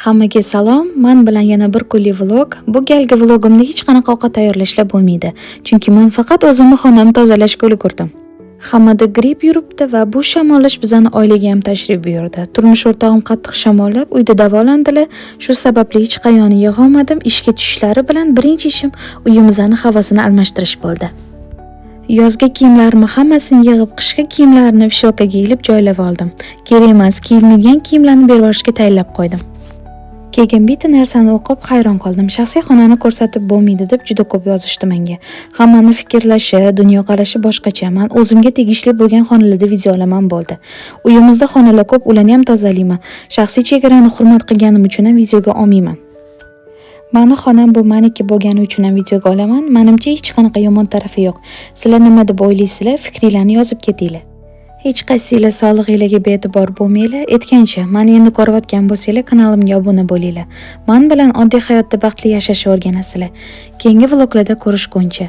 Hammaga salom, men bilan yana bir kunlik vlog. Bu galgi vlogimda hech qanaqa ovqat tayyorlashlar bo'lmaydi, chunki men faqat o'zimni xonamni tozalashga ulgurdim. Hammada gripp yuribdi va bu shamollash bizani oilaga ham tashrif buyurdi. Turmush o'rtog'im qattiq shamollab, uyda davolandilar. Shu sababli hech qayerga yig'a olmadim. Ishga tushishlari bilan birinchi ishim uyimizni havosini almashtirish bo'ldi. Yozgi kiyimlarimni hammasini yig'ib, qishki kiyimlarni vishelkaga ilib joylab oldim. Kerak emas, kiyilmaydigan kiyimlarni berib yuborishga tayinlab qo'ydim. Keyin bitta narsani o'qib hayron qoldim. Shaxsiy xonani ko'rsatib bo'lmaydi deb juda ko'p yozishdi menga. Hammani fikrlashi, dunyoqarashi boshqacha. Men o'zimga tegishli bo'lgan xonalarda video olaman bo'ldi. Uyimizda xonalar ko'p, ularni ham tozalayman. Shaxsiy chegarani hurmat qilganim uchun ham videoga olmayman. Meni xonam bu meniki bo'lgani uchun ham videoga olaman. Menimcha hech qanaqa yomon tarafi yo'q. Sizlar nima deb o'ylaysizlar? Fikringizni yozib ketinglar. Hech qaysinglar sog'lig'ingizga be'tibor bo'lmanglar. Aytgancha, meni endi ko'rayotgan bo'lsanglar, kanalimga obuna bo'linglar. Men bilan oddiy hayotda baxtli yashashni o'rganasizlar. Keyingi vloglarda ko'rishguncha.